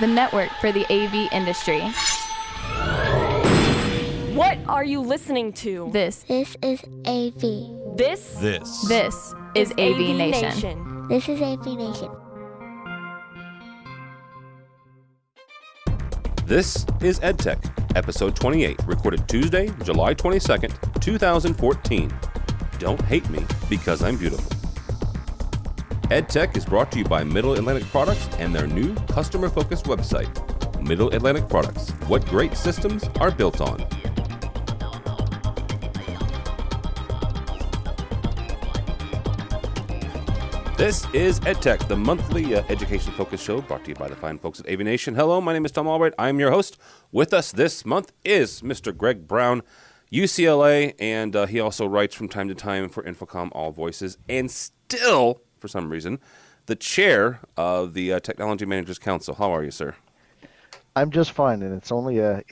the network for the AV industry. What are you listening to? This is AV. This is AVNation. This is AVNation. This is EdTech, episode 28, recorded Tuesday, July 22nd, 2014. Don't hate me because I'm beautiful. EdTech is brought to you by Middle Atlantic Products and their new customer-focused website, Middle Atlantic Products, what great systems are built on. This is EdTech, the monthly education-focused show brought to you by the fine folks at AVNation. Hello, my name is Tom Albright. I'm your host. With us this month is Mr. Greg Brown, UCLA, and he also writes from time to time for Infocom All Voices, and still, for some reason, the chair of the Technology Managers Council. How are you, sir? I'm just fine, and it's only a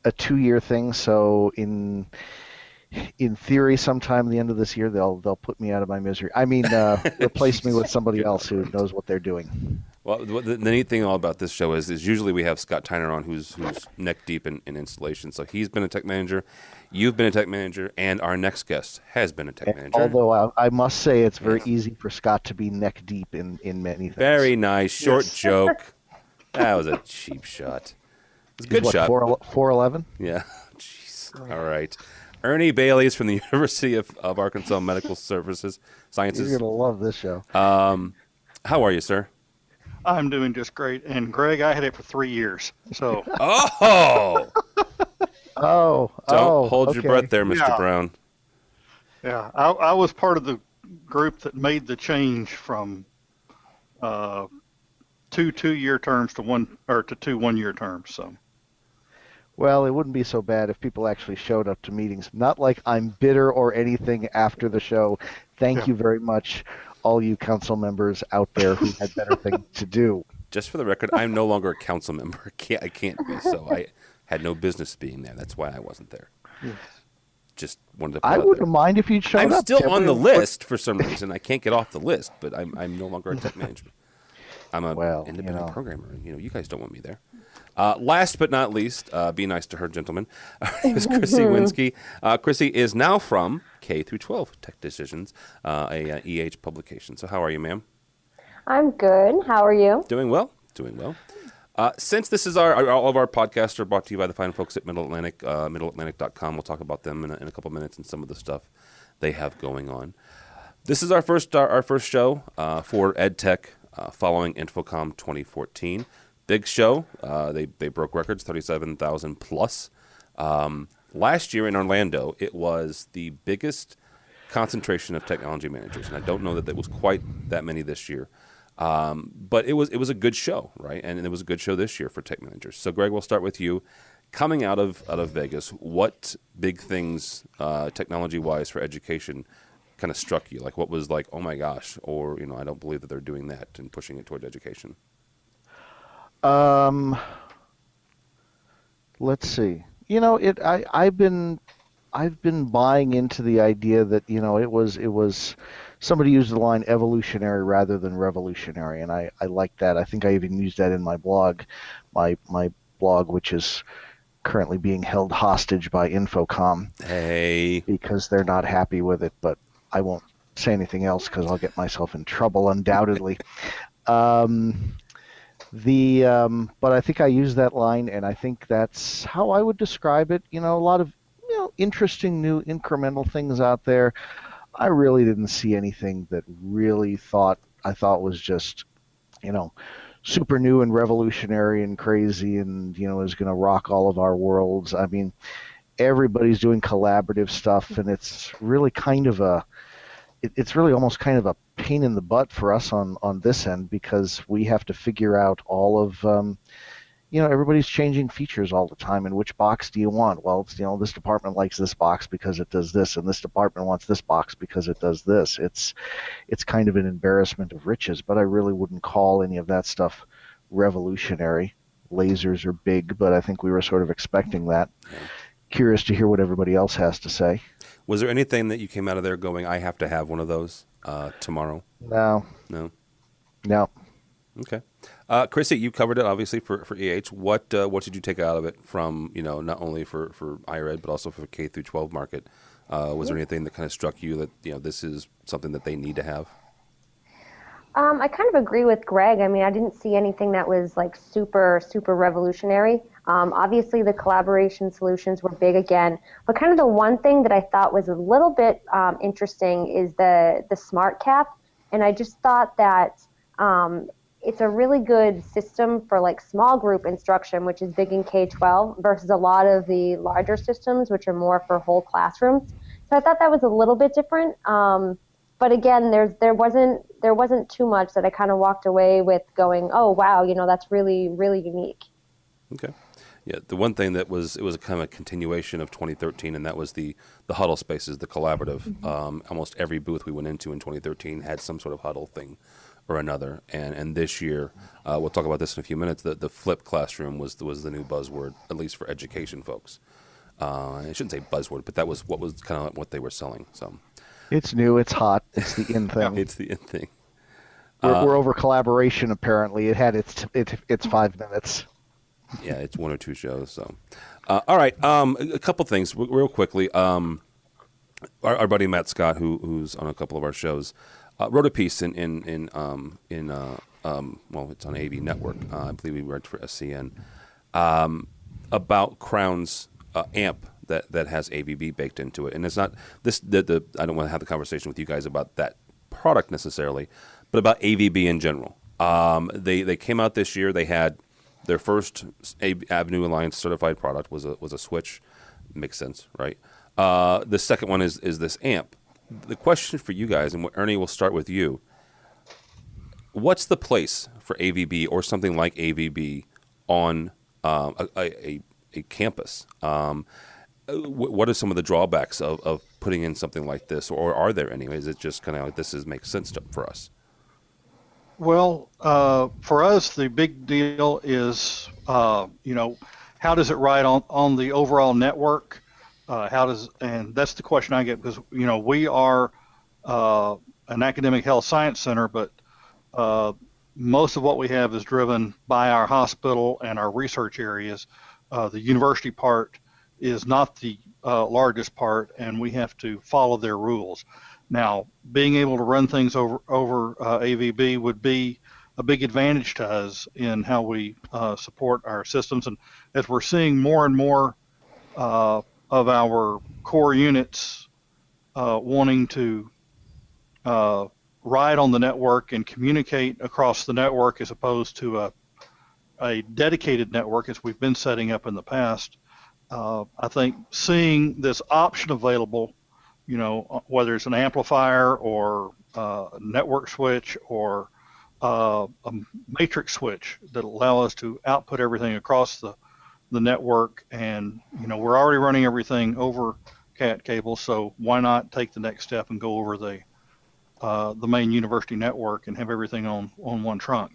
2-year thing. So in theory, sometime at the end of this year, they'll put me out of my misery. I mean, replace me with somebody else who knows what they're doing. Well, the neat thing all about this show is usually we have Scott Tyner on, who's neck deep in installation. So he's been a tech manager, you've been a tech manager, and our next guest has been a tech manager. Although I must say it's very easy for Scott to be neck deep in many things. Very nice. Short joke. That was a cheap shot. It was a good shot. 4'11"? Yeah. Jeez. All right. Ernie Bailey is from the University of Arkansas Medical Sciences. You're going to love this show. How are you, sir? I'm doing just great. And, Greg, I had it for 3 years. So. Don't hold your breath there, Mr. Brown. Yeah, I was part of the group that made the change from 2 2-year terms to two 1-year terms. So. Well, it wouldn't be so bad if people actually showed up to meetings. Not like I'm bitter or anything after the show. Thank you very much, all you council members out there who had better things to do. Just for the record, I'm no longer a council member. I can't be, so I had no business being there. That's why I wasn't there. Just wanted to put I out wouldn't there. mind if you'd show up. I'm still on the list for some reason. I can't get off the list, but I'm no longer a tech manager. I'm an independent programmer. You guys don't want me there. Last but not least, be nice to her, gentlemen. Her name is Chrissy Winske. Chrissy is now from K-12 Tech Decisions, a EH publication. So how are you, ma'am? I'm good. How are you? Doing well. Since this is all of our podcasts are brought to you by the fine folks at Middle Atlantic, middleatlantic.com. We'll talk about them in a couple minutes and some of the stuff they have going on. This is our first show for EdTech following Infocom 2014. Big show. They broke records, 37,000 plus. Last year in Orlando, it was the biggest concentration of technology managers, and I don't know that there was quite that many this year. But it was a good show, right? And it was a good show this year for tech managers. So, Greg, we'll start with you. Coming out of Vegas, what big things, technology-wise, for education, kind of struck you? Like, what was like, oh my gosh, or I don't believe that they're doing that and pushing it towards education. Let's see. I've been buying into the idea that it was somebody used the line evolutionary rather than revolutionary, and I like that. I think I even used that in my blog, my blog, which is currently being held hostage by Infocom. Hey, because they're not happy with it, but I won't say anything else because I'll get myself in trouble undoubtedly. But I think I use that line, and I think that's how I would describe it. A lot of interesting new incremental things out there. I really didn't see anything that I thought was just super new and revolutionary and crazy and is going to rock all of our worlds. I mean, everybody's doing collaborative stuff, and it's really it's really almost kind of a pain in the butt for us on this end, because we have to figure out all of, everybody's changing features all the time, and which box do you want? Well, it's, this department likes this box because it does this, and this department wants this box because it does this. It's kind of an embarrassment of riches, but I really wouldn't call any of that stuff revolutionary. Lasers are big, but I think we were sort of expecting that. Curious to hear what everybody else has to say. Was there anything that you came out of there going, I have to have one of those tomorrow? No. Okay. Chrissy, you covered it obviously for EH. What did you take out of it from, not only for higher ed, but also for K through 12 market? Was there anything that kind of struck you that, this is something that they need to have? I kind of agree with Greg. I mean, I didn't see anything that was like super, super revolutionary. Obviously, the collaboration solutions were big again, but kind of the one thing that I thought was a little bit interesting is the smart cap. And I just thought that it's a really good system for like small group instruction, which is big in K-12 versus a lot of the larger systems, which are more for whole classrooms. So I thought that was a little bit different. But again, there wasn't too much that I kind of walked away with going, oh wow, that's really, really unique. Okay. Yeah, the one thing it was kind of a continuation of 2013, and that was the huddle spaces, the collaborative. Mm-hmm. Almost every booth we went into in 2013 had some sort of huddle thing or another. And this year, we'll talk about this in a few minutes, the flipped classroom was the new buzzword, at least for education folks. I shouldn't say buzzword, but that was kind of what they were selling. So it's new, it's hot, it's the in thing. It's the in thing. We're over collaboration, apparently. It had its 5 minutes. Yeah, it's 1 or 2 shows. So, all right, a couple things real quickly. Our buddy Matt Scott, who's on a couple of our shows, wrote a piece in well, it's on AV Network. I believe he worked for SCN about Crown's amp that has AVB baked into it, and it's not this. I don't want to have the conversation with you guys about that product necessarily, but about AVB in general. They came out this year. They had their first Avenue Alliance certified product was a switch. Makes sense, right? The second one is this amp. The question for you guys, and Ernie, we'll start with you. What's the place for AVB or something like AVB on a campus? What are some of the drawbacks of putting in something like this, or are there any? Is it just kind of like makes sense for us? Well, for us, the big deal is, how does it ride on the overall network? And that's the question I get because, we are an academic health science center, but most of what we have is driven by our hospital and our research areas. The university part is not the largest part, and we have to follow their rules. Now, being able to run things over AVB would be a big advantage to us in how we support our systems. And as we're seeing more and more of our core units wanting to ride on the network and communicate across the network as opposed to a dedicated network as we've been setting up in the past, I think seeing this option available, whether it's an amplifier or a network switch or a matrix switch that allow us to output everything across the network. And, we're already running everything over CAT cable, so why not take the next step and go over the main university network and have everything on one trunk?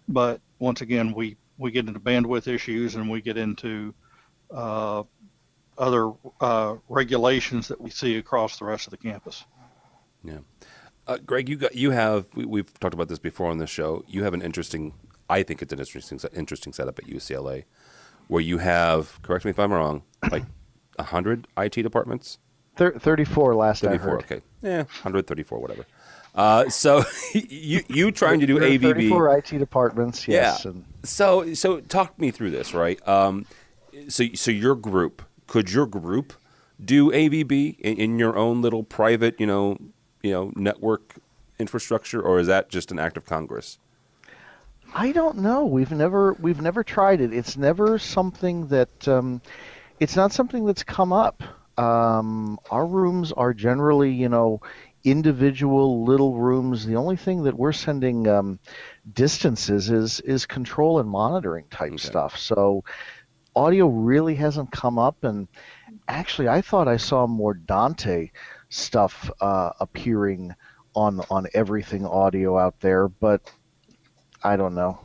But once again, we get into bandwidth issues and we get into other regulations that we see across the rest of the campus. Yeah, Greg, we've talked about this before on the show. You have I think it's an interesting setup at UCLA, where you have, correct me if I'm wrong, like 100 IT departments. 34 last 34, I heard. Okay, 134, whatever. So you trying to do AVB? 34 IT departments, yes. Yeah. So talk me through this, right? So your group, could your group do AVB in your own little private, network infrastructure, or is that just an act of Congress? I don't know. We've never tried it. It's never something that it's not something that's come up. Our rooms are generally, individual little rooms. The only thing that we're sending distances is control and monitoring type stuff. So audio really hasn't come up, and actually I thought I saw more Dante stuff appearing on everything audio out there, but I don't know,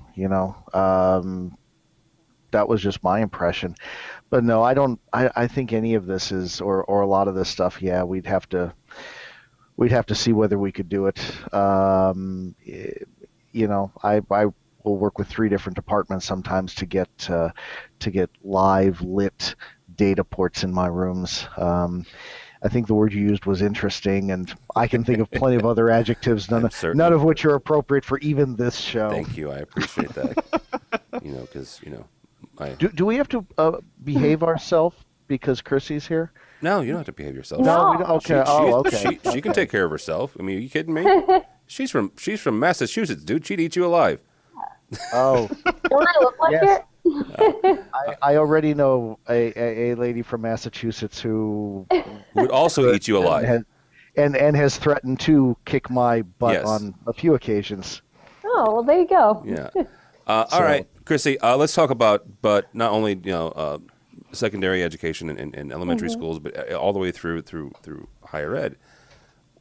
that was just my impression. But no, I think any of this is, or a lot of this stuff, we'd have to see whether we could do it. we'll work with 3 different departments sometimes to get live lit data ports in my rooms. I think the word you used was interesting, and I can think of plenty of other adjectives, none of which are appropriate for even this show. Thank you. I appreciate that. Because do we have to behave ourselves because Chrissy's here? No, you don't have to behave yourself. No, we don't. Okay. Okay. She can take care of herself. I mean, are you kidding me? She's from Massachusetts, dude. She'd eat you alive. Oh. Don't I look like Yes. it? I already know a lady from Massachusetts who would also eat you alive, and has threatened to kick my butt Yes. on a few occasions. Oh, well, there you go. Yeah. All right, Chrissy. Let's talk about, but not only secondary education in elementary schools, but all the way through higher ed.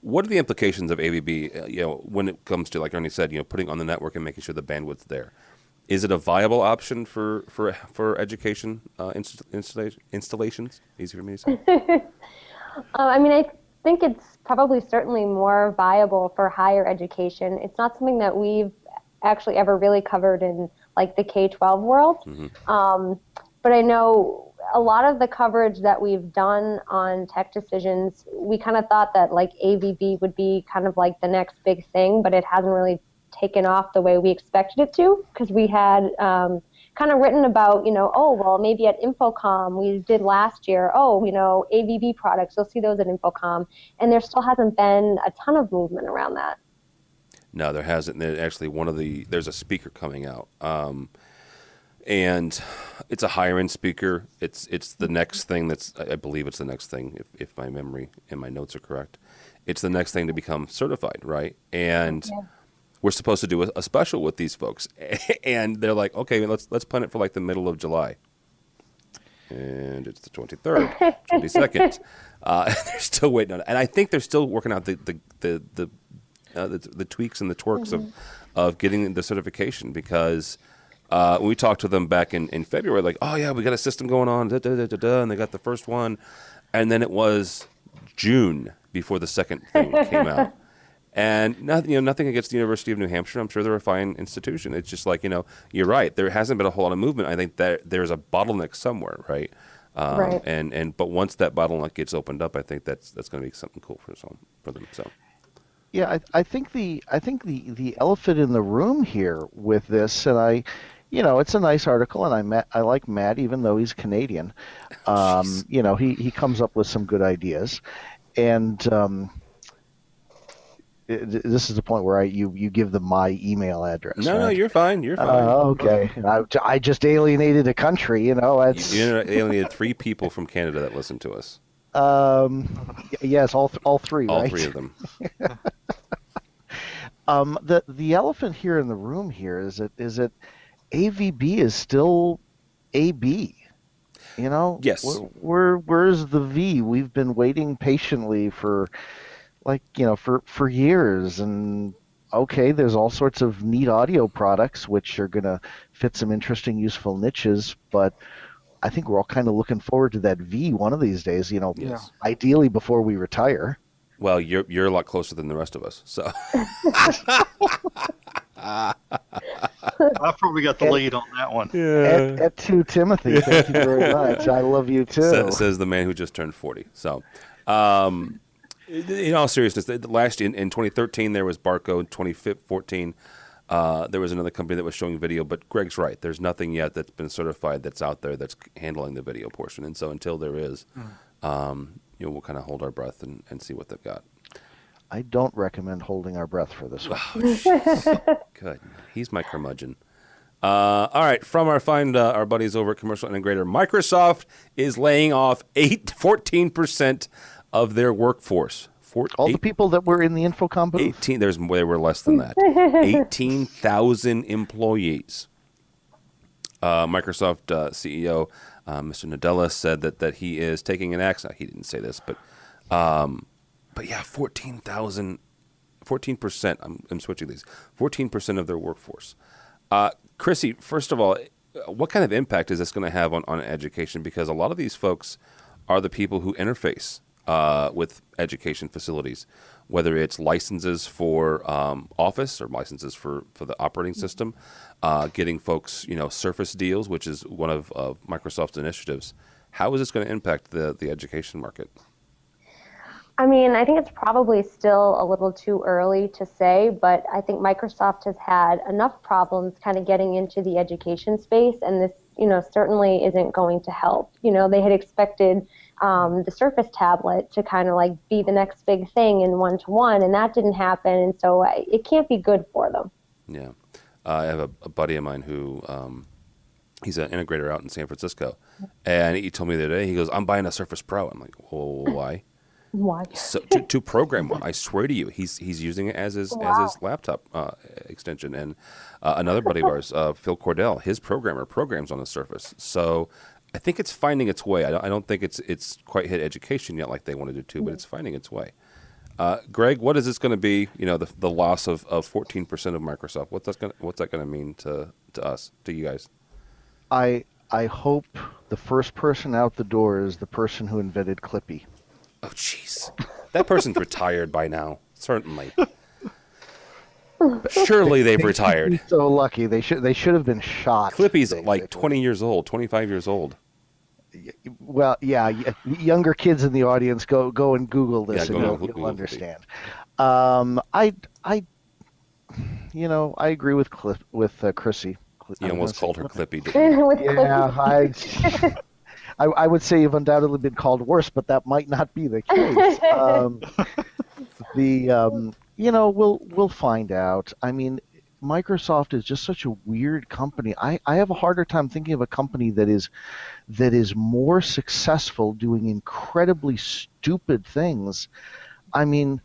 What are the implications of AVB? When it comes to, like Ernie said, putting on the network and making sure the bandwidth's there. Is it a viable option for education installations? Easy for me to say. I think it's probably certainly more viable for higher education. It's not something that we've actually ever really covered in like the K-12 world. But I know a lot of the coverage that we've done on tech decisions, we kind of thought that like AVB would be kind of like the next big thing, but it hasn't really taken off the way we expected it to, because we had kind of written about, maybe at Infocom we did last year, AVB products, you'll see those at Infocom, and there still hasn't been a ton of movement around that. No, there hasn't. Actually, there's a speaker coming out, and it's a higher end speaker. It's the next thing I believe it's the next thing, if my memory and my notes are correct. It's the next thing to become certified, right? And we're supposed to do a special with these folks, and they're like, okay, let's plan it for like the middle of July, and it's the 23rd, 22nd. They're still waiting on it, and I think they're still working out the tweaks and the twerks of getting the certification, because when we talked to them back in February, like, oh yeah, we got a system going on, and they got the first one, and then it was June before the second thing came out. And nothing against the University of New Hampshire. I'm sure they're a fine institution. It's just like, you're right. There hasn't been a whole lot of movement. I think that there's a bottleneck somewhere, right? Right. But once that bottleneck gets opened up, I think that's going to be something cool for them. So. Yeah, I think the elephant in the room here with this, and it's a nice article, and I like Matt, even though he's Canadian. He comes up with some good ideas, and this is the point where you give them my email address. No, right? no, you're fine. You're fine. Okay, I just alienated a country. You alienated 3 people from Canada that listen to us. Yes, all 3. All right? 3 of them. The elephant here in the room here is that AVB is still AB. Yes. Where's the V? We've been waiting patiently for years, and okay, there's all sorts of neat audio products which are going to fit some interesting, useful niches, but I think we're all kind of looking forward to that V one of these days, Yes. Ideally before we retire. Well, you're a lot closer than the rest of us, so. I've probably got the lead on that one. Yeah. Et tu, Timothy. Thank you very much. I love you too. Says the man who just turned 40. So, in all seriousness, last in 2013 there was Barco. In 2014 there was another company that was showing video. But Greg's right. There's nothing yet that's been certified that's out there that's handling the video portion. And so until there is, we'll kind of hold our breath and see what they've got. I don't recommend holding our breath for this one. Oh, good. He's my curmudgeon. All right, from our buddies over at Commercial Integrator, Microsoft is laying off 14% of their workforce. All the people that were in the Infocom booth. They were less than that. 18,000 employees. Microsoft CEO Mr. Nadella said that he is taking an action. He didn't say this, but yeah, 14%. I'm switching these. 14% of their workforce. Chrissy, first of all, what kind of impact is this going to have on education? Because a lot of these folks are the people who interface with education facilities, whether it's licenses for Office or licenses for the operating system, getting folks, Surface deals, which is one of Microsoft's initiatives. How is this going to impact the education market? I mean, I think it's probably still a little too early to say, but I think Microsoft has had enough problems kind of getting into the education space, and this, certainly isn't going to help. They had expected the Surface tablet to kind of like be the next big thing in one-to-one, and that didn't happen, and so it can't be good for them. Yeah. I have a buddy of mine who, he's an integrator out in San Francisco, and he told me the other day, he goes, I'm buying a Surface Pro. I'm like, well, why? Why? So, to program one, I swear to you, he's using it as his laptop extension. And another buddy of ours, Phil Cordell, his programmer programs on the Surface. So I think it's finding its way. I don't think it's quite hit education yet like they wanted it to, but it's finding its way. Greg, what is this going to be? The loss of 14% of Microsoft. What's that going to mean to us, to you guys? I hope the first person out the door is the person who invented Clippy. Oh, jeez. That person's retired by now, certainly. Surely they've retired. So lucky. They should have been shot. Clippy's like 20 years old, 25 years old. Well, yeah, younger kids in the audience, go and Google this, and you'll understand. I agree with Chrissy. You almost called her Clippy, didn't you? Yeah, I would say you've undoubtedly been called worse, but that might not be the case. We'll find out. I mean, Microsoft is just such a weird company. I have a harder time thinking of a company that is more successful doing incredibly stupid things. I mean,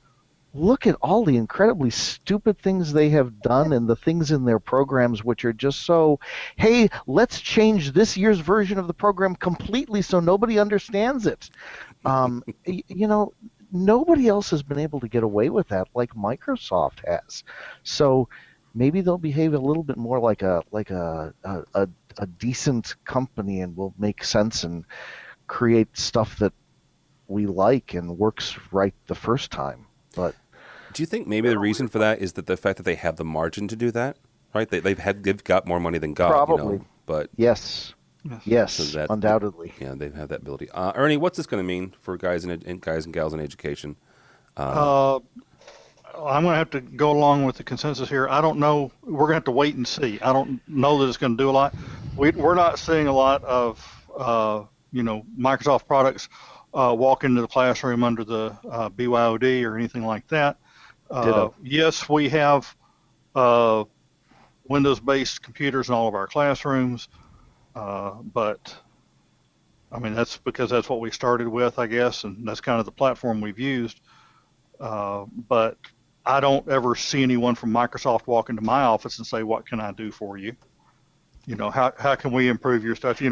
look at all the incredibly stupid things they have done and the things in their programs which are just so, hey, let's change this year's version of the program completely so nobody understands it. Nobody else has been able to get away with that like Microsoft has. So maybe they'll behave a little bit more like a decent company and will make sense and create stuff that we like and works right the first time. But do you think maybe the reason for that is that the fact that they have the margin to do that, right? They've got more money than God, probably. But yes, so undoubtedly. Yeah, they have that ability. Ernie, what's this going to mean for guys and gals in education? I'm going to have to go along with the consensus here. I don't know. We're going to have to wait and see. I don't know that it's going to do a lot. We're not seeing a lot of Microsoft products walk into the classroom under the BYOD or anything like that. Yes, we have Windows-based computers in all of our classrooms, but I mean that's because that's what we started with, I guess, and that's kind of the platform we've used. But I don't ever see anyone from Microsoft walk into my office and say, "What can I do for you?" How can we improve your stuff?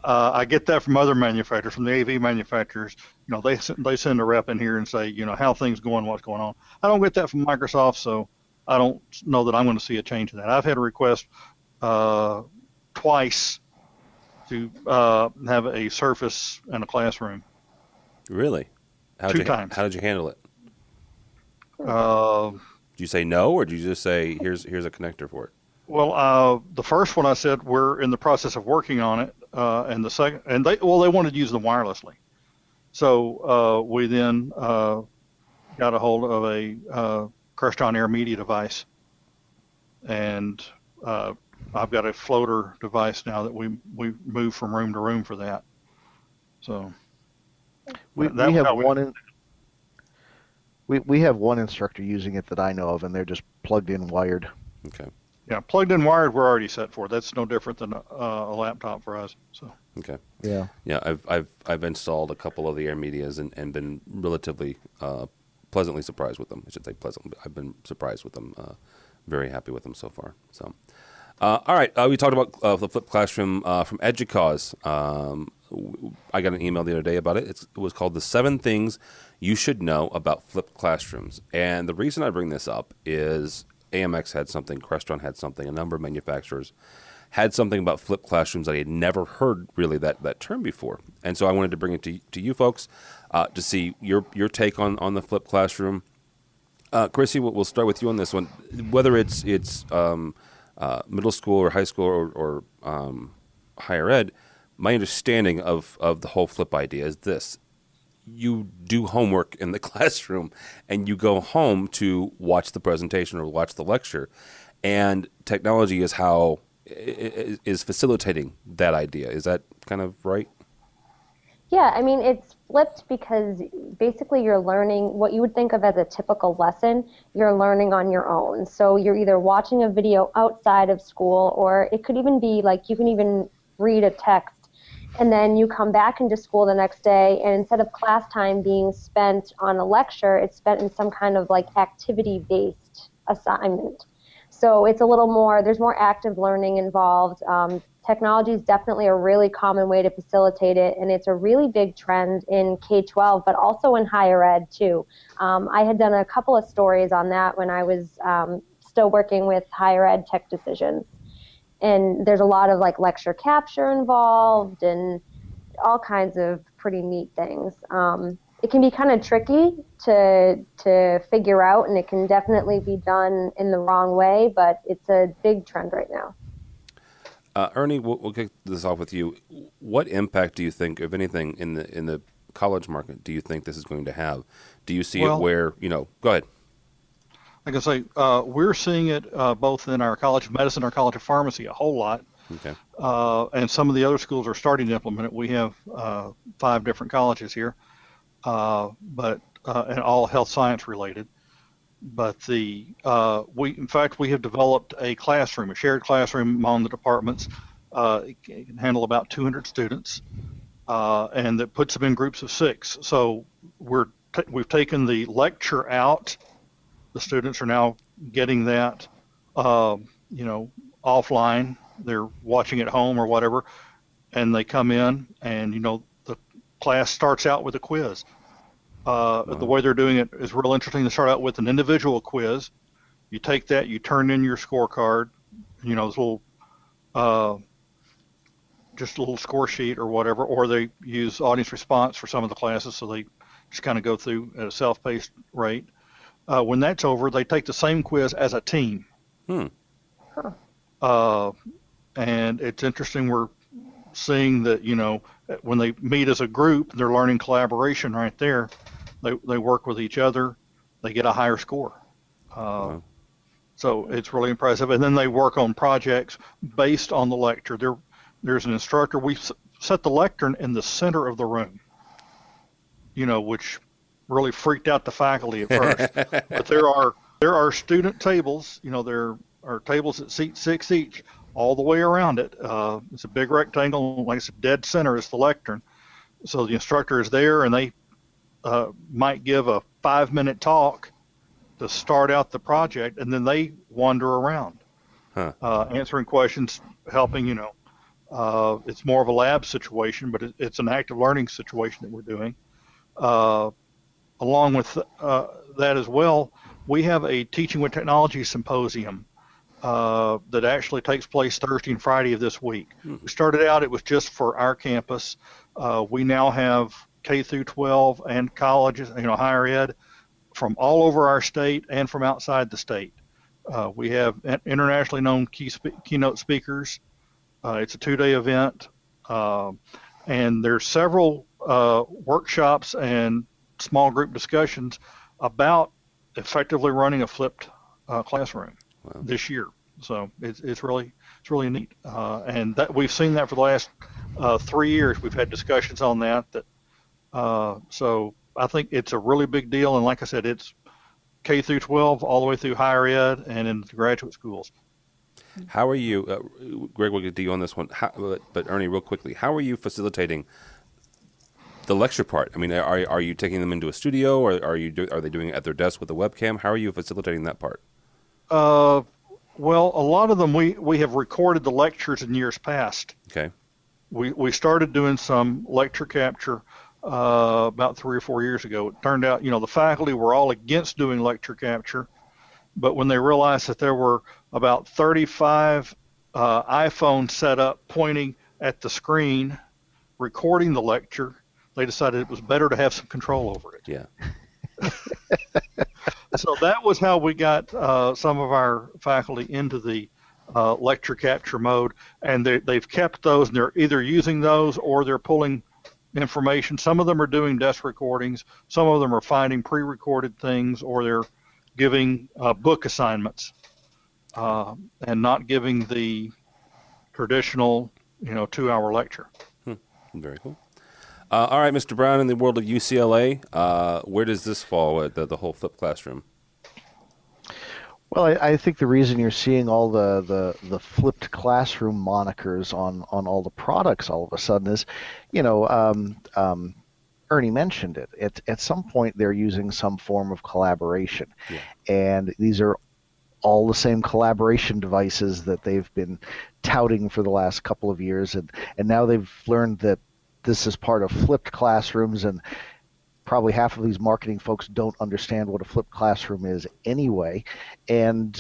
I get that from other manufacturers, from the AV manufacturers. They send a rep in here and say, how things going, what's going on. I don't get that from Microsoft, so I don't know that I'm going to see a change in that. I've had a request twice to have a Surface in a classroom. Really? Two times. How did you handle it? Did you say no, or did you just say here's a connector for it? Well, the first one I said we're in the process of working on it, and the second, and they wanted to use them wirelessly, so we then got a hold of a Crestron Air Media device, and I've got a floater device now that we move from room to room for that. So we have one instructor using it that I know of, and they're just plugged in wired. Okay. Yeah, plugged in wired, we're already set for. That's no different than a laptop for us. So. Okay. Yeah. Yeah, I've installed a couple of the Air Medias and been relatively pleasantly surprised with them. I should say pleasantly. I've been surprised with them. Very happy with them so far. So, all right. We talked about the Flip Classroom from Educause. I got an email the other day about it. It was called "The 7 Things You Should Know About Flipped Classrooms," and the reason I bring this up is AMX had something, Crestron had something, a number of manufacturers had something about flipped classrooms that I had never heard really that term before. And so I wanted to bring it to you folks to see your take on the flipped classroom. Chrissy, we'll start with you on this one. Whether it's middle school or high school or higher ed, my understanding of the whole flip idea is this. You do homework in the classroom and you go home to watch the presentation or watch the lecture, and technology is how is facilitating that idea. Is that kind of right? Yeah, I mean, it's flipped because basically you're learning what you would think of as a typical lesson, you're learning on your own. So you're either watching a video outside of school, or it could even be like you can even read a text, and then you come back into school the next day, and instead of class time being spent on a lecture, it's spent in some kind of like activity-based assignment. So it's a little more, there's more active learning involved. Technology is definitely a really common way to facilitate it, and it's a really big trend in K-12, but also in higher ed too. I had done a couple of stories on that when I was still working with higher ed tech decisions. And there's a lot of like lecture capture involved and all kinds of pretty neat things. It can be kind of tricky to figure out, and it can definitely be done in the wrong way, but it's a big trend right now. Ernie, we'll kick this off with you. What impact do you think, if anything, in the college market do you think this is going to have? Do you see it where, go ahead. Like I say, we're seeing it both in our College of Medicine, our College of Pharmacy, a whole lot. Okay. And some of the other schools are starting to implement it. We have 5 different colleges here, but and all health science related. But in fact, we have developed a classroom, a shared classroom among the departments. It can handle about 200 students, and that puts them in groups of 6. So we've taken the lecture out. The students are now getting that, offline. They're watching at home or whatever, and they come in, and the class starts out with a quiz. The way they're doing it is real interesting. They start out with an individual quiz. You take that, you turn in your scorecard, this little, just a little score sheet or whatever, or they use audience response for some of the classes, so they just kind of go through at a self-paced rate. When that's over, they take the same quiz as a team. And it's interesting, we're seeing that, when they meet as a group, they're learning collaboration right there. They work with each other, they get a higher score. So it's really impressive. And then they work on projects based on the lecture. There's an instructor. We set the lectern in the center of the room, which really freaked out the faculty at first. But there are student tables, there are tables that seat 6 each all the way around it. It's a big rectangle, like I said, dead center is the lectern. So the instructor is there, and they might give a 5-minute talk to start out the project, and then they wander around, answering questions, helping, it's more of a lab situation, but it's an active learning situation that we're doing. Along with that as well, we have a Teaching with Technology symposium that actually takes place Thursday and Friday of this week. We started out, it was just for our campus. We now have K through 12 and colleges, higher ed, from all over our state and from outside the state. We have internationally known keynote speakers. It's a 2-day event, and there's several workshops and small group discussions about effectively running a flipped classroom this year. So it's really neat, and that we've seen that for the last 3 years. We've had discussions on that. So I think it's a really big deal, and like I said, it's K through 12 all the way through higher ed and into graduate schools. How are you, Greg? We'll get to you on this one. But Ernie, real quickly, how are you facilitating the lecture part? I mean, are you taking them into a studio, or are they doing it at their desk with a webcam? How are you facilitating that part? Well, a lot of them we have recorded the lectures in years past. Okay. We started doing some lecture capture about 3 or 4 years ago. It turned out, the faculty were all against doing lecture capture, but when they realized that there were about 35 iPhone set up pointing at the screen, recording the lecture. They decided it was better to have some control over it. Yeah. So that was how we got some of our faculty into the lecture capture mode, and they've kept those, and they're either using those or they're pulling information. Some of them are doing desk recordings, some of them are finding pre-recorded things, or they're giving book assignments and not giving the traditional 2-hour lecture. Very cool. All right, Mr. Brown, in the world of UCLA, where does this fall at the whole flipped classroom? Well, I think the reason you're seeing all the flipped classroom monikers on all the products all of a sudden is, Ernie mentioned it. At some point, they're using some form of collaboration. Yeah. And these are all the same collaboration devices that they've been touting for the last couple of years. And now they've learned that this is part of flipped classrooms, and probably half of these marketing folks don't understand what a flipped classroom is anyway. And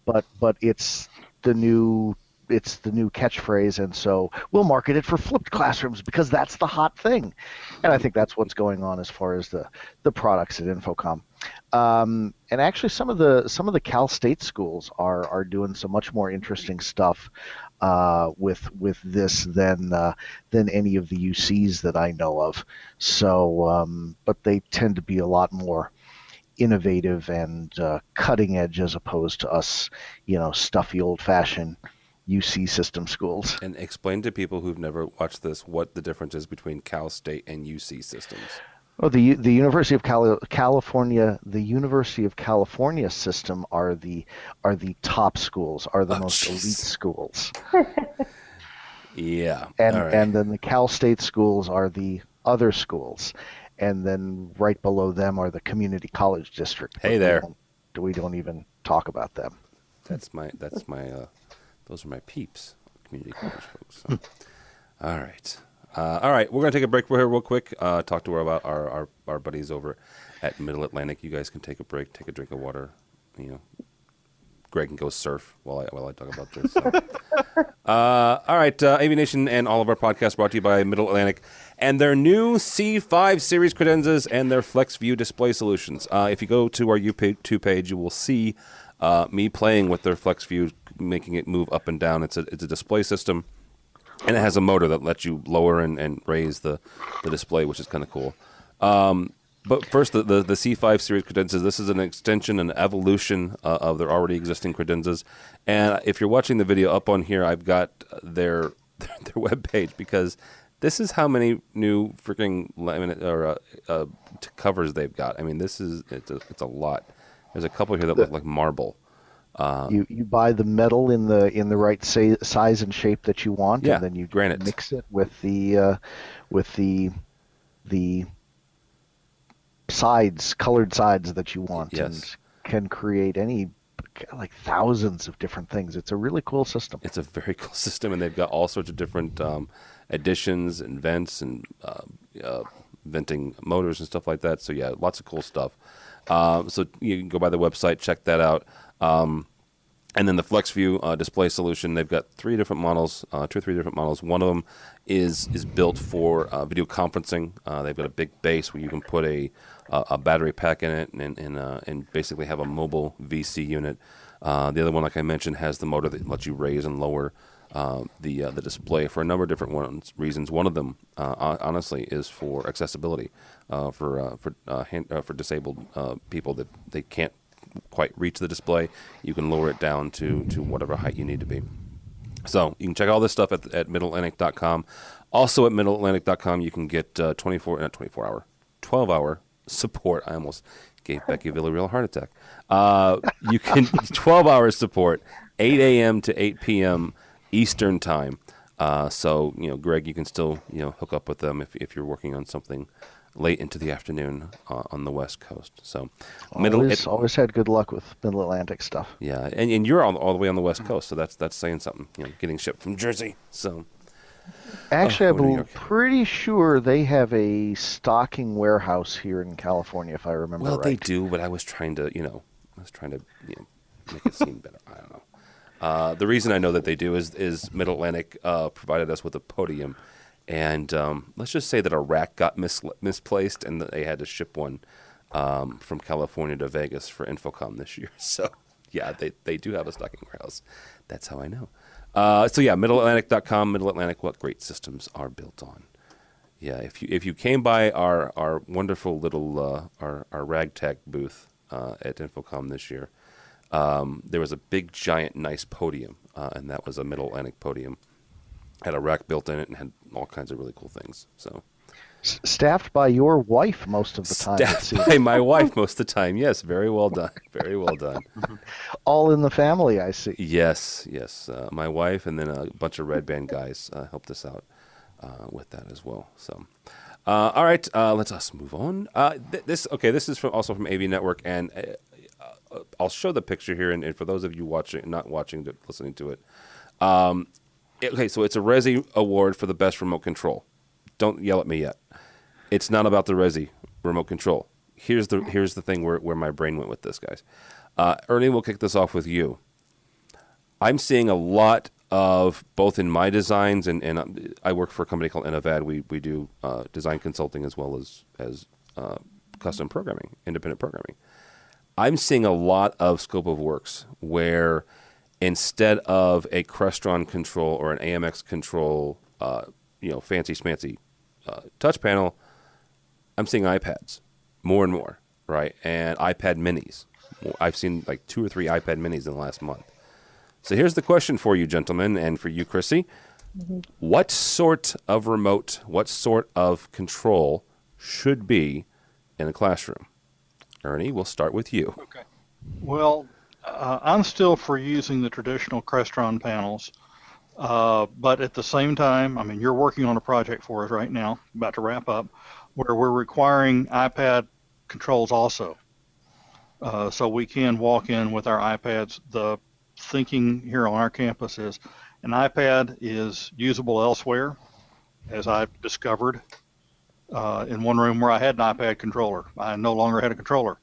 but it's the new catchphrase, and so we'll market it for flipped classrooms because that's the hot thing. And I think that's what's going on as far as the products at Infocom. And actually, some of the Cal State schools are doing some much more interesting stuff with this than any of the UCs that I know of. So, but they tend to be a lot more innovative and cutting edge as opposed to us, stuffy old-fashioned UC system schools. And explain to people who've never watched this what the difference is between Cal State and UC systems. Well, the University of California, the University of California system are the top schools, are the most elite schools. Yeah. And then the Cal State schools are the other schools, and then right below them are the community college district. Hey there. We don't even talk about them. That's my those are my peeps, community college folks. So. All right. All right, we're going to take a break here real quick, talk to her about our buddies over at Middle Atlantic. You guys can take a break, take a drink of water. Greg can go surf while I talk about this. So. All right, AVNation and all of our podcasts brought to you by Middle Atlantic and their new C5 series credenzas and their FlexView display solutions. If you go to our YouTube page, you will see me playing with their FlexView, making it move up and down. It's a display system. And it has a motor that lets you lower and raise the display, which is kind of cool. But first, the C5 series credenzas. This is an extension, an evolution of their already existing credenzas. And if you're watching the video up on here, I've got their webpage because this is how many new freaking laminate or covers they've got. I mean, it's a lot. There's a couple here that look like marble. You buy the metal in the right size and shape that you want, and then you granite. Mix it with the colored sides that you want, and can create like thousands of different things. It's a really cool system. It's a very cool system, and they've got all sorts of different additions and vents and venting motors and stuff like that. So yeah, lots of cool stuff. So you can go by the website, check that out. And then the FlexView display solution, they've got 3 different models, 2 or 3 different models. One of them is built for video conferencing. They've got a big base where you can put a battery pack in it and basically have a mobile VC unit. The other one, like I mentioned, has the motor that lets you raise and lower the display for a number of different reasons. One of them, honestly, is for accessibility for disabled people that they can't quite reach the display. You can lower it down to whatever height you need to be. So you can check all this stuff at middleatlantic.com. Also at middleatlantic.com, you can get 12-hour support. I almost gave Becky Villarreal a heart attack. You can 12 hours support, 8 a.m. to 8 p.m. Eastern time. So Greg, you can still hook up with them if you're working on something late into the afternoon on the West Coast. So always had good luck with Middle Atlantic stuff. Yeah, and you're all the way on the West Coast, so that's saying something. Getting shipped from Jersey. So actually, I'm pretty sure they have a stocking warehouse here in California, if I remember right. Well, they do, but I was trying to make it seem better. I don't know. The reason I know that they do is Mid-Atlantic provided us with a podium, and let's just say that a rack got misplaced, and that they had to ship one from California to Vegas for Infocom this year. So, yeah, they do have a stocking warehouse. That's how I know. So, yeah, MidAtlantic.com, Mid-Atlantic, what great systems are built on. Yeah, if you came by our wonderful little our ragtag booth at Infocom this year, there was a big, giant, nice podium, and that was a Mid-Atlantic podium. Had a rack built in it and had all kinds of really cool things. So, staffed by your wife most of the time. Staffed by my wife most of the time. Yes, very well done. Very well done. All in the family, I see. Yes. My wife and then a bunch of Red Band guys helped us out with that as well. So, all right, let us move on. This is also from AV Network, and I'll show the picture here, and for those of you listening to it. Okay, so it's a Resi award for the best remote control. Don't yell at me yet. It's not about the Resi remote control. Here's the thing where my brain went with this, guys. Ernie, we'll kick this off with you. I'm seeing a lot of, both in my designs, and I work for a company called Innovad. We do design consulting as well as custom programming, independent programming. I'm seeing a lot of scope of works where instead of a Crestron control or an AMX control, fancy smancy touch panel, I'm seeing iPads more and more, right? And iPad minis. I've seen like 2 or 3 iPad minis in the last month. So here's the question for you, gentlemen, and for you, Chrissy. Mm-hmm. What sort of remote, what sort of control should be in a classroom? Ernie, we'll start with you. Okay. Well, I'm still for using the traditional Crestron panels, but at the same time, I mean, you're working on a project for us right now, about to wrap up, where we're requiring iPad controls also. So we can walk in with our iPads. The thinking here on our campus is an iPad is usable elsewhere, as I've discovered in one room where I had an iPad controller. I no longer had a controller.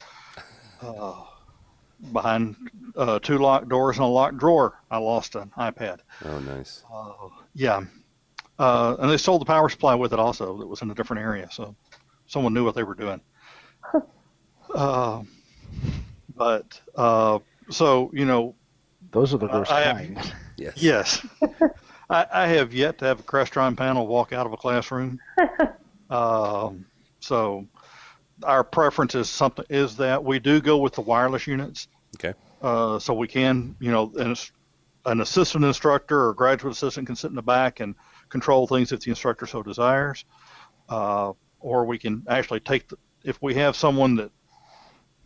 Behind 2 locked doors and a locked drawer, I lost an iPad. Oh, nice. Yeah. And they sold the power supply with it also. That was in a different area, so someone knew what they were doing. So, those are the worst kind. Yes. I have yet to have a Crestron panel walk out of a classroom. So our preference is that we do go with the wireless units. Okay. So we can, an assistant instructor or graduate assistant can sit in the back and control things if the instructor so desires. Or we can actually if we have someone that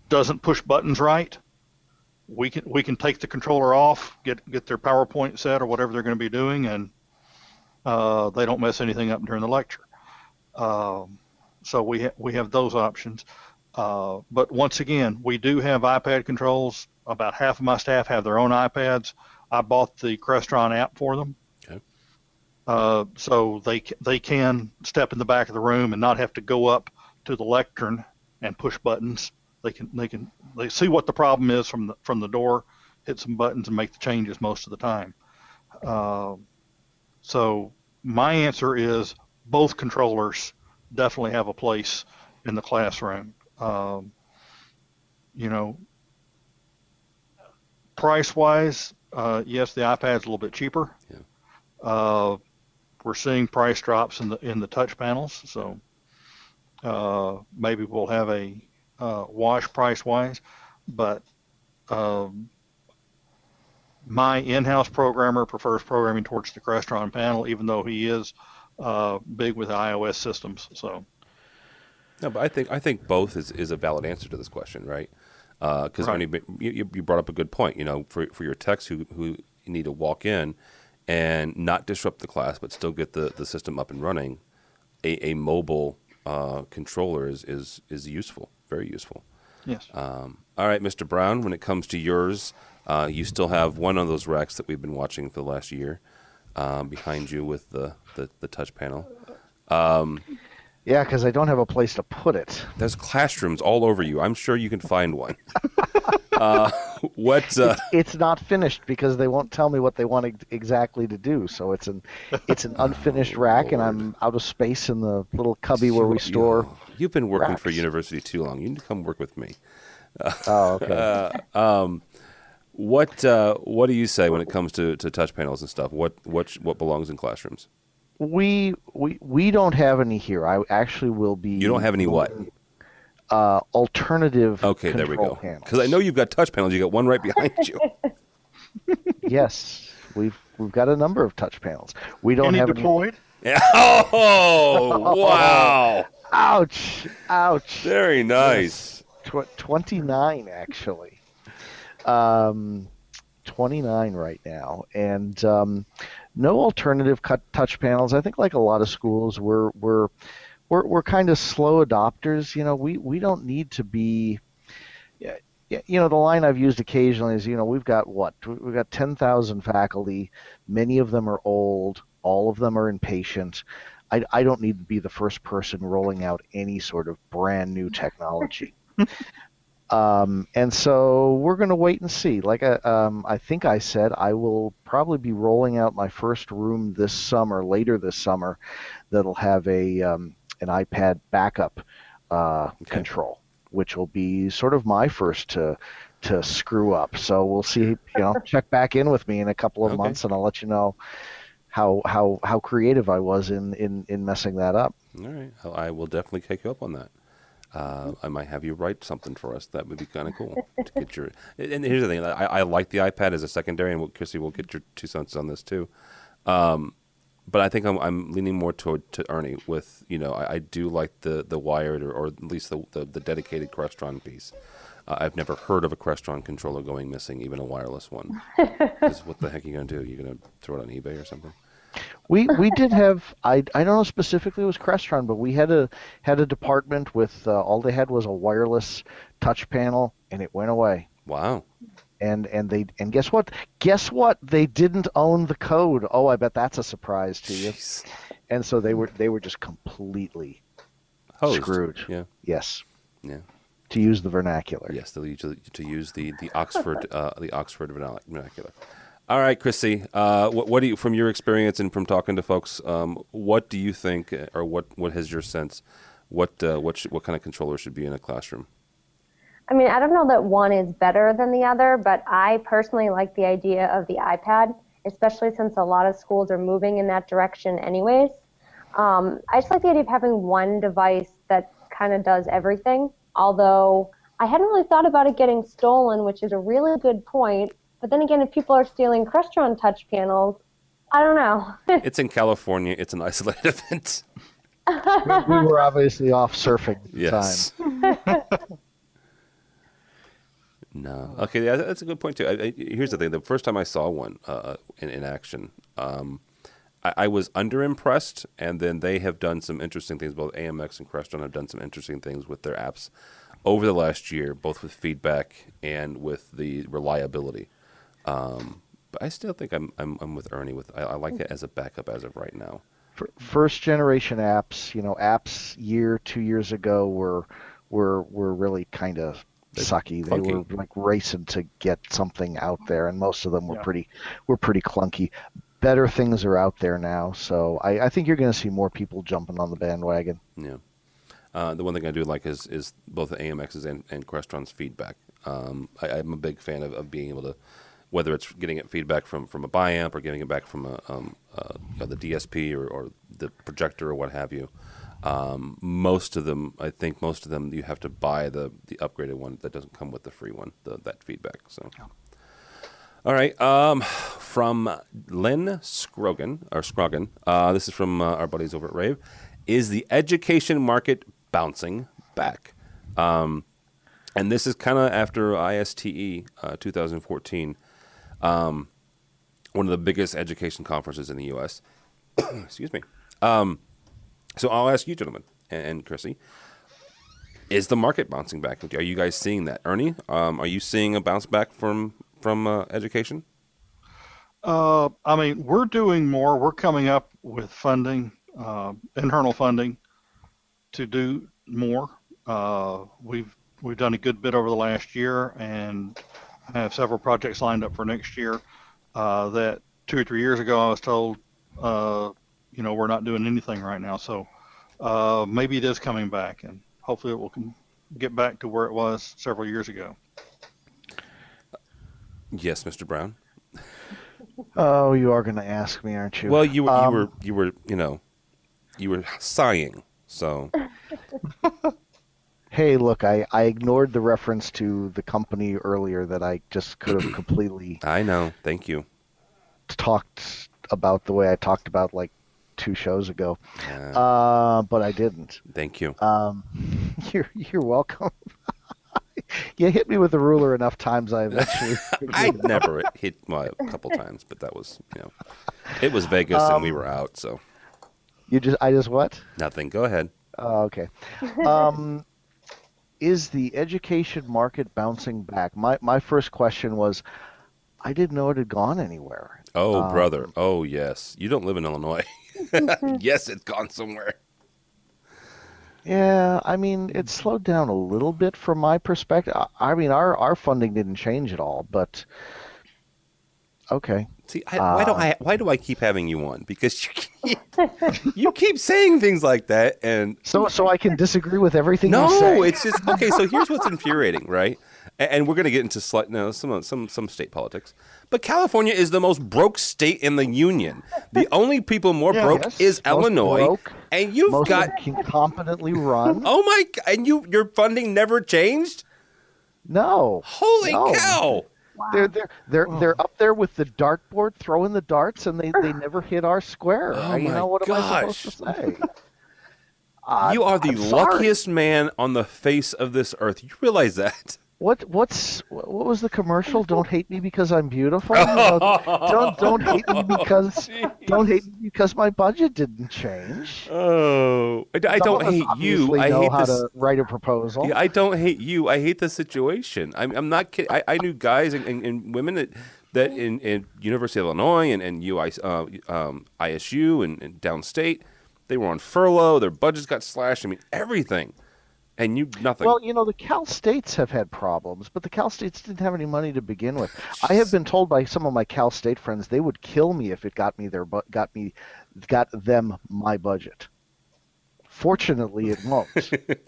doesn't push buttons right, we can take the controller off, get their PowerPoint set or whatever they're going to be doing, and they don't mess anything up during the lecture. So we have those options. But once again, we do have iPad controls. About half of my staff have their own iPads. I bought the Crestron app for them. Okay. So they can step in the back of the room and not have to go up to the lectern and push buttons. They see what the problem is from the door, hit some buttons and make the changes most of the time. So my answer is both controllers definitely have a place in the classroom. Price-wise, yes, the iPad's a little bit cheaper. Yeah. We're seeing price drops in the touch panels, so maybe we'll have a wash price-wise, but my in-house programmer prefers programming towards the Crestron panel, even though he is big with iOS systems. So. No, but I think both is a valid answer to this question, right? Because right. you brought up a good point. For your techs who need to walk in and not disrupt the class, but still get the system up and running, a mobile controller is useful, very useful. Yes. All right, Mr. Brown, when it comes to yours, you still have one of those racks that we've been watching for the last year behind you with the touch panel. Yeah, because I don't have a place to put it. There's classrooms all over you. I'm sure you can find one. What? It's not finished because they won't tell me what they want exactly to do. So it's an unfinished rack, and I'm out of space in the little cubby where we store. You've been working for racks. university too long. You need to come work with me. Oh, okay. What do you say when it comes to touch panels and stuff? What belongs in classrooms? We don't have any here. I actually will be. You don't have any what? Alternative. Okay, there we go. Panels. Because I know you've got touch panels. You got one right behind you. Yes, we've got a number of touch panels. We don't have deployed? Any... Oh, wow! Ouch! Very nice. 29 actually. 29 right now, and no alternative touch panels. I think, like a lot of schools, we're kind of slow adopters. We don't need to be. The line I've used occasionally is, we've got 10,000 faculty. Many of them are old. All of them are impatient. I don't need to be the first person rolling out any sort of brand new technology. And so we're going to wait and see. Like I think I said, I will probably be rolling out my first room later this summer, that'll have an iPad backup control, which will be sort of my first to screw up. So we'll see. Check back in with me in a couple of months, and I'll let you know how creative I was in messing that up. All right, I will definitely take you up on that. I might have you write something for us. That would be kind of cool to get your. And here's the thing: I like the iPad as a secondary, and Chrissy will get your 2 cents on this too. But I think I'm leaning more to Ernie with, I do like the wired or at least the dedicated Crestron piece. I've never heard of a Crestron controller going missing, even a wireless one. What the heck are you going to do? You're going to throw it on eBay or something? We did have, I don't know specifically it was Crestron, but we had a department with all they had was a wireless touch panel, and it went away. Wow. And guess what? They didn't own the code. Oh, I bet that's a surprise to you. Jeez. And so they were just completely screwed. Yeah. Yes. Yeah. To use the vernacular. Yes, to use the Oxford vernacular. All right, Chrissy. What do you, from your experience and from talking to folks, what do you think, or what has your sense? What kind of controller should be in a classroom? I mean, I don't know that one is better than the other, but I personally like the idea of the iPad, especially since a lot of schools are moving in that direction anyways. I just like the idea of having one device that kind of does everything, although I hadn't really thought about it getting stolen, which is a really good point. But then again, if people are stealing Crestron touch panels, I don't know. It's in California. It's an isolated event. We were obviously off surfing at the time. No. Okay, yeah, that's a good point, too. Here's the thing. The first time I saw one in action, I was underimpressed, and then they have done some interesting things. Both AMX and Crestron have done some interesting things with their apps over the last year, both with feedback and with the reliability. But I still think I'm with Ernie. I like it as a backup as of right now. First generation apps, apps 2 years ago were really kind of sucky. They were like racing to get something out there, and most of them were pretty clunky. Better things are out there now, so I think you're going to see more people jumping on the bandwagon. Yeah. The one thing I do like is both the AMX's and Crestron's feedback. I'm a big fan of being able to, whether it's getting it feedback from a biamp or getting it back from the DSP or the projector or what have you. Most of them, you have to buy the upgraded one that doesn't come with the free one, that feedback. So, all right. From Lynn Scroggin, this is from our buddies over at Rave. Is the education market bouncing back? And this is kind of after ISTE 2014, one of the biggest education conferences in the U.S. Excuse me. So I'll ask you, gentlemen, and Chrissy, is the market bouncing back? Are you guys seeing that? Ernie, are you seeing a bounce back from education? I mean, we're doing more. We're coming up with funding, internal funding, to do more. We've done a good bit over the last year, and have several projects lined up for next year. That 2 or 3 years ago, I was told, we're not doing anything right now. So maybe it is coming back, and hopefully it will get back to where it was several years ago. Yes, Mr. Brown. Oh, you are going to ask me, aren't you? Well, you were sighing. So. Hey, look, I ignored the reference to the company earlier that I just could have completely. I know. Thank you. Talked about the way I talked about like 2 shows ago, but I didn't. Thank you. You're welcome. You hit me with a ruler enough times, I eventually. I never hit a couple times, but that was it was Vegas and we were out, so. I just what? Nothing. Go ahead. Oh, okay. Is the education market bouncing back? My first question was, I didn't know it had gone anywhere. Oh, brother. Oh, yes. You don't live in Illinois. Yes, it's gone somewhere. Yeah, I mean, it slowed down a little bit from my perspective. I mean, our funding didn't change at all, but okay. See, why do I keep having you on? Because you keep saying things like that, and so I can disagree with everything you say. No, it's just okay. So here's what's infuriating, right? And we're going to get into some state politics, but California is the most broke state in the union. The only people more broke is Illinois, and you've got competently run. Oh my! And your funding never changed. No. Holy cow! Wow. They're up there with the dartboard throwing the darts, and they never hit our square. Oh what am I supposed to say? You are the luckiest man on the face of this earth. You realize that? What was the commercial? Don't hate me because I'm beautiful. Don't hate me because my budget didn't change. Oh, I don't hate you. I hate how to write a proposal. Yeah, I don't hate you. I hate the situation. I'm not kidding. I knew guys and women that in University of Illinois and ISU and downstate, they were on furlough. Their budgets got slashed. I mean, everything. And nothing. Well, the Cal States have had problems, but the Cal States didn't have any money to begin with. I have been told by some of my Cal State friends they would kill me if it got them my budget. Fortunately, it won't.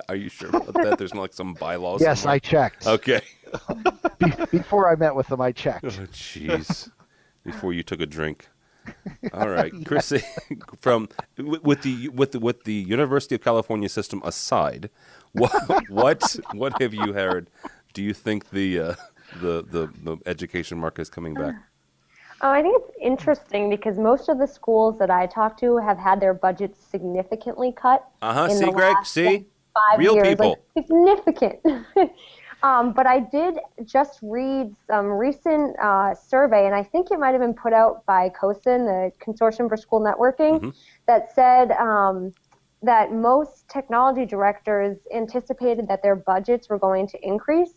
Are you sure about that? There's not some bylaws. Yes, somewhere? I checked. Okay. Before I met with them, I checked. Oh, jeez. Before you took a drink. All right, Chrissy, with the University of California system aside, what have you heard? Do you think the education market is coming back? Oh, I think it's interesting because most of the schools that I talk to have had their budgets significurely cut. See, Greg, see, 5 real years, people, significant. But I did just read some recent survey, and I think it might have been put out by COSIN, the Consortium for School Networking, that said that most technology directors anticipated that their budgets were going to increase.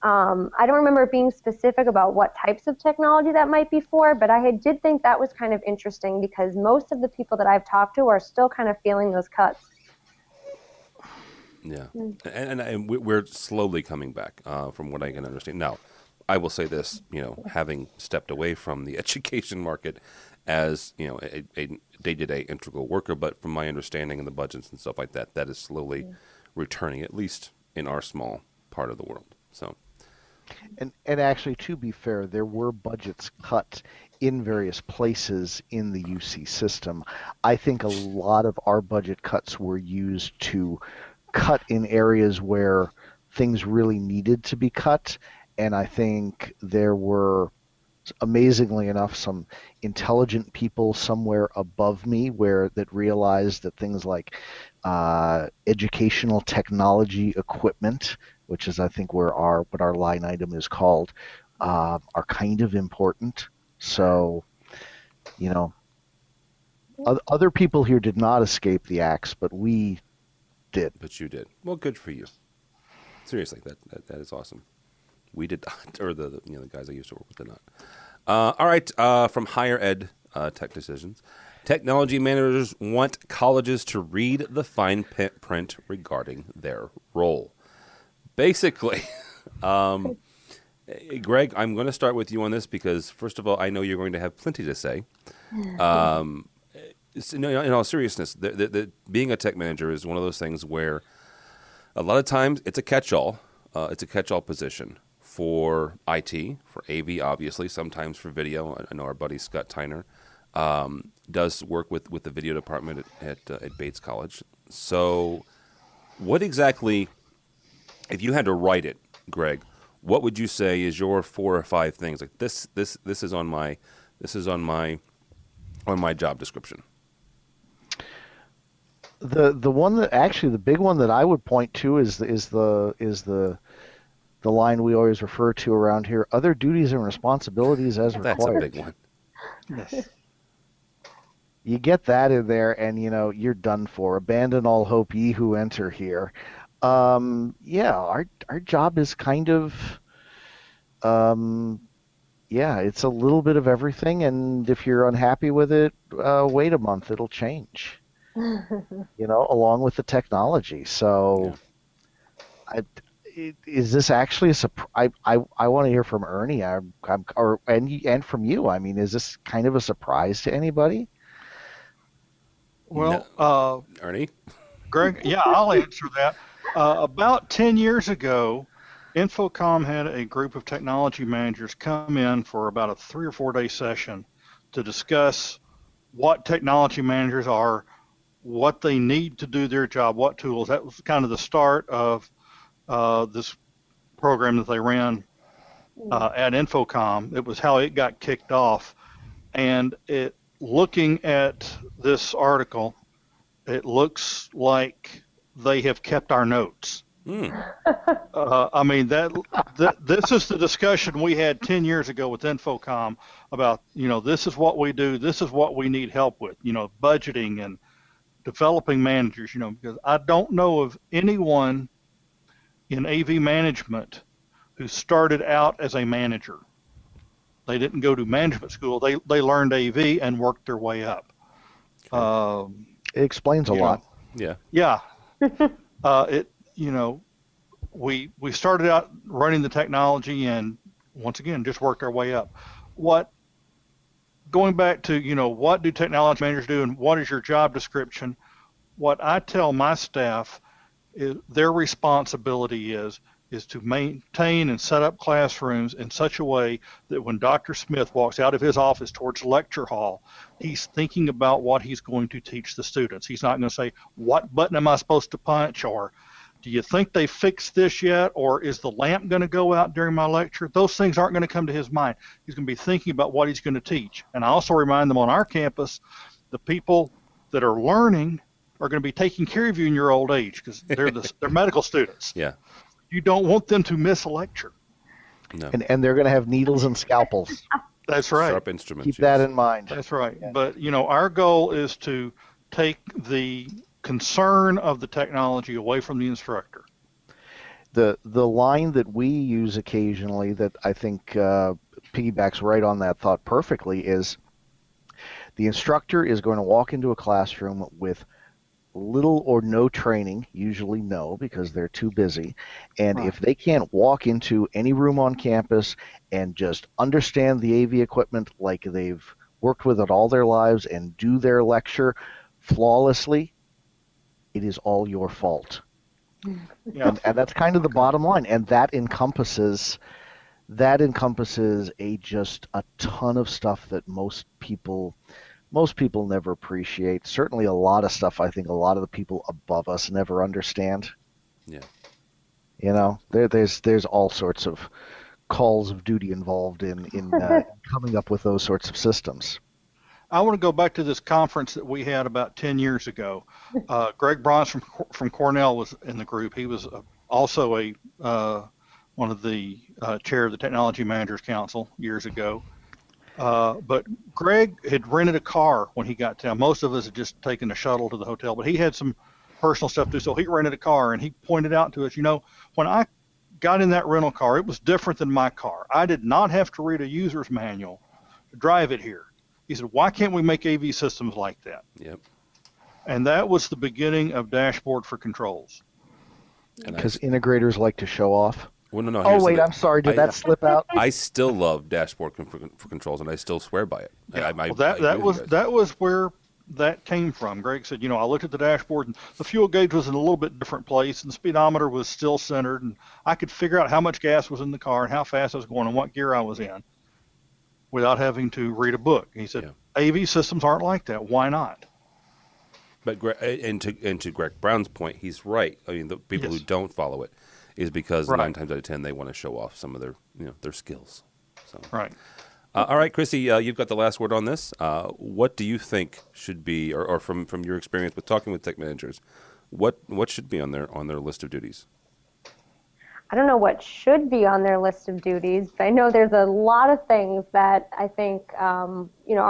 I don't remember being specific about what types of technology that might be for, but I did think that was kind of interesting because most of the people that I've talked to are still kind of feeling those cuts. Yeah, and we're slowly coming back, from what I can understand. Now, I will say this, having stepped away from the education market as, a day-to-day integral worker, but from my understanding and the budgets and stuff like that, that is slowly returning, at least in our small part of the world. So, and actually, to be fair, there were budgets cut in various places in the UC system. I think a lot of our budget cuts were used to cut in areas where things really needed to be cut, and I think there were, amazingly enough, some intelligent people somewhere above me that realized that things like educational technology equipment, which is I think what our line item is called, are kind of important. So, other people here did not escape the axe, but we did. But you did. Well, good for you. Seriously, that is awesome. We did not, or the guys I used to work with did not. All right, from higher ed tech decisions, technology managers want colleges to read the fine print regarding their role. Basically, Greg, I'm going to start with you on this because, first of all, I know you're going to have plenty to say. In all seriousness, being a tech manager is one of those things where a lot of times it's a catch-all. It's a catch-all position for IT, for AV, obviously, sometimes for video. I know our buddy Scott Tyner does work with the video department at Bates College. So what exactly, if you had to write it, Greg, what would you say is your 4 or 5 things? Like this is on my job description. The one that actually the big one that I would point to is the line we always refer to around here: other duties and responsibilities as required. That's a big one. Yes. You get that in there, and you're done for. Abandon all hope, ye who enter here. Our job is kind of, it's a little bit of everything, and if you're unhappy with it, wait a month, it'll change. Along with the technology. So, is this actually a surprise? I want to hear from Ernie, and from you. I mean, is this kind of a surprise to anybody? Well, Ernie? Greg, yeah, I'll answer that. About 10 years ago, Infocom had a group of technology managers come in for about a 3 or 4 day session to discuss what technology managers are, what they need to do their job, what tools. That was kind of the start of this program that they ran at Infocom. It was how it got kicked off. And looking at this article, it looks like they have kept our notes. I mean, this is the discussion we had 10 years ago with Infocom about, this is what we do, this is what we need help with, budgeting and developing managers, because I don't know of anyone in AV management who started out as a manager. They didn't go to management school. They learned AV and worked their way up. It explains a lot. Yeah. Yeah. We started out running the technology and once again just worked our way up. Going back to, what do technology managers do and what is your job description? What I tell my staff is their responsibility is to maintain and set up classrooms in such a way that when Dr. Smith walks out of his office towards the lecture hall, he's thinking about what he's going to teach the students. He's not going to say, what button am I supposed to punch? Or do you think they fixed this yet? Or is the lamp going to go out during my lecture? Those things aren't going to come to his mind. He's going to be thinking about what he's going to teach. And I also remind them on our campus, the people that are learning are going to be taking care of you in your old age because they're medical students. Yeah. You don't want them to miss a lecture. No. And they're going to have needles and scalpels. That's right. Sharp instruments. Keep that in mind. That's right. Yeah. But, our goal is to take the concern of the technology away from the instructor. The line that we use occasionally that I think piggybacks right on that thought perfectly is the instructor is going to walk into a classroom with little or no training, usually no, because they're too busy. And if they can't walk into any room on campus and just understand the AV equipment like they've worked with it all their lives and do their lecture flawlessly, it is all your fault. Yeah. And that's kind of the bottom line. And that encompasses just a ton of stuff that most people never appreciate. Certainly a lot of stuff I think a lot of the people above us never understand. Yeah. There's all sorts of calls of duty involved in coming up with those sorts of systems. I want to go back to this conference that we had about 10 years ago. Greg Bronze from Cornell was in the group. He was also one of the chair of the Technology Managers Council years ago. But Greg had rented a car when he got down. Most of us had just taken a shuttle to the hotel, but he had some personal stuff to do, so he rented a car, and he pointed out to us, when I got in that rental car, it was different than my car. I did not have to read a user's manual to drive it here. He said, why can't we make AV systems like that? Yep. And that was the beginning of Dashboard for Controls. Because integrators like to show off. Well, no. Oh, wait, I'm sorry. Did that slip out? I still love dashboard for controls, and I still swear by it. That was where that came from. Greg said, I looked at the dashboard, and the fuel gauge was in a little bit different place, and the speedometer was still centered, and I could figure out how much gas was in the car and how fast I was going and what gear I was in without having to read a book. He said, AV systems aren't like that. Why not? But to Greg Brown's point, he's right. I mean, the people who don't follow it is because 9 times out of 10 they want to show off some of their skills. So. Right. All right, Chrissy, you've got the last word on this. What do you think should be, or from your experience with talking with tech managers, what should be on their list of duties? I don't know what should be on their list of duties, but I know there's a lot of things that I think are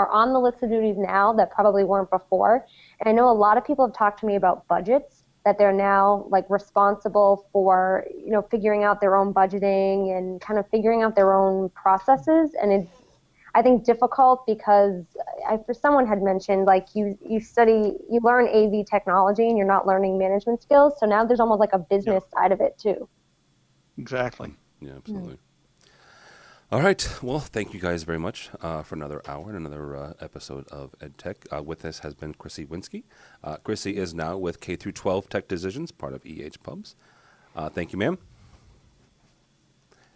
on the list of duties now that probably weren't before. And I know a lot of people have talked to me about budgets, that they're now responsible for figuring out their own budgeting and kind of figuring out their own processes. And it's, I think, difficult because someone had mentioned you learn AV technology and you're not learning management skills. So now there's almost like a business side of it too. Exactly. Yeah, absolutely. All right. Well, thank you guys very much for another hour and another episode of EdTech. With us has been Chrissy Winske. Chrissy is now with K through 12 Tech Decisions, part of Pubs. Thank you, ma'am.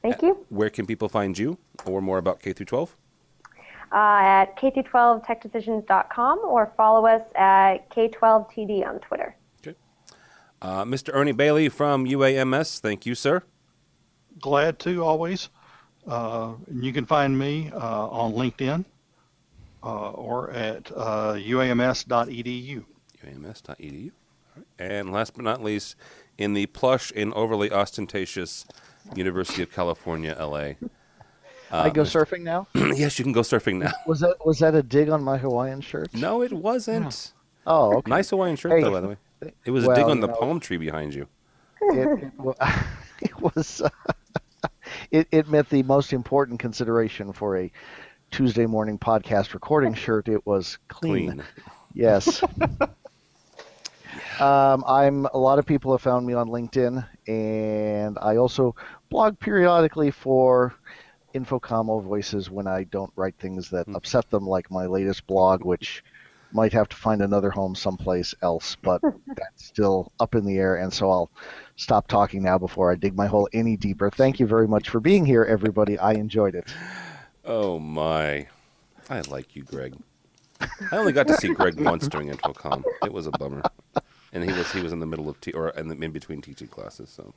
Thank you. Where can people find you or more about K through 12? At K12techdecisions.com or follow us at K12TD on Twitter. Okay. Mr. Ernie Bailey from UAMS, thank you, sir. Glad to, always. You can find me on LinkedIn or at uams.edu. uams.edu. All right. And last but not least, in the plush and overly ostentatious University of California, LA. I go surfing now? Yes, you can go surfing now. Was that a dig on my Hawaiian shirt? No, it wasn't. Oh, okay. Nice Hawaiian shirt, though, by the way. It was a dig on the palm tree behind you. It was. It met the most important consideration for a Tuesday morning podcast recording shirt. It was clean. Yes. A lot of people have found me on LinkedIn, and I also blog periodically for Infocommo Voices when I don't write things that upset them, like my latest blog, which might have to find another home someplace else, but that's still up in the air, and so I'll stop talking now before I dig my hole any deeper. Thank you very much for being here, everybody. I enjoyed it. Oh, my. I like you, Greg. I only got to see Greg once during Infocom. It was a bummer. And he was in the middle of in between teaching classes, so.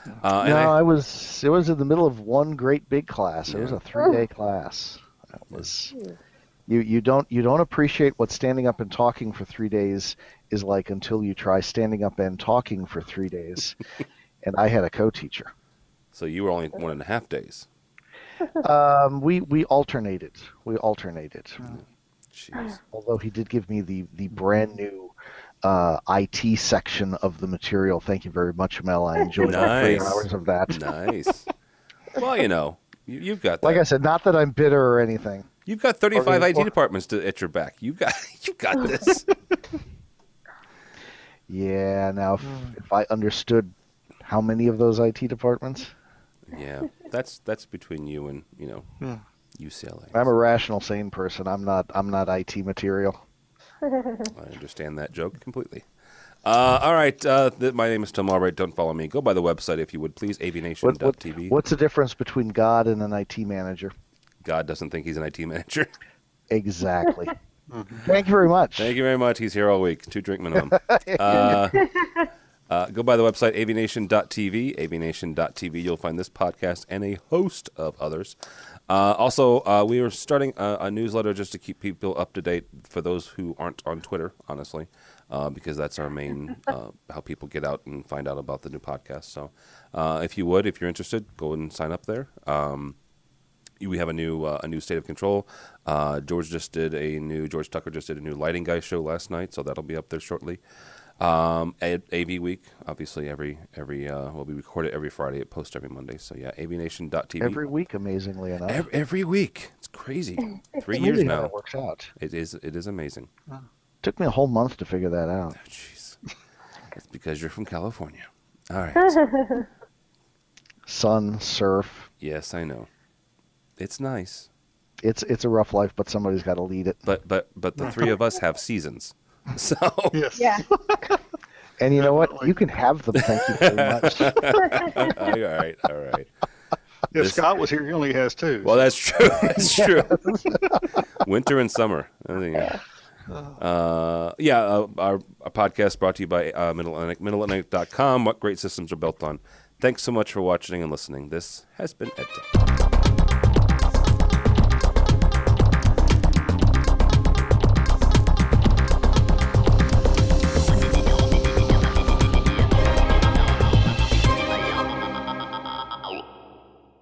It was in the middle of one great big class. Yeah. It was a 3-day class. That was you don't appreciate what standing up and talking for 3 days is like until you try standing up and talking for 3 days. And I had a co-teacher. So you were only 1.5 days. We alternated. Jeez. Although he did give me the brand new IT section of the material. Thank you very much, Mel. I enjoyed all 3 hours of that. Nice. Well, you've got that. Like I said, not that I'm bitter or anything. You've got 35 IT departments at your back. You got this. Yeah. Now, if I understood how many of those IT departments. Yeah, that's between you and UCLA. I'm a rational, sane person. I'm not IT material. I understand that joke completely. All right, my name is Tom Albright. Don't follow me. Go by the website if you would, please. AVNation.tv. What's the difference between God and an IT manager? God doesn't think he's an IT manager. Exactly. Thank you very much. Thank you very much. He's here all week. 2 drink minimum. Go by the website, AVNation.tv. AVNation.tv. You'll find this podcast and a host of others. Also, we are starting a newsletter just to keep people up to date for those who aren't on Twitter, honestly, because that's our main how people get out and find out about the new podcast. So if you're interested, go and sign up there. We have a new State of Control. George Tucker just did a new Lighting Guy show last night, so that'll be up there shortly. AV Week, obviously we record it every Friday. It posts every Monday. So yeah, AVNation.tv. Every week, amazingly enough. Every week. It's crazy. 3 years now. It works out. It is amazing. Took me a whole month to figure that out. Oh, jeez. It's because you're from California. All right. sun, surf. Yes, I know. It's nice. It's a rough life, but somebody's got to lead it. But the three of us have seasons. So Yes. Yeah. And you know what? You can have them. Thank you very much. all right. If Scott was here, he only has two. Well, that's true. That's true. Winter and summer. Our podcast brought to you by Middle Atlantic, middleatlantic.com. What great systems are built on. Thanks so much for watching and listening. This has been EdTech.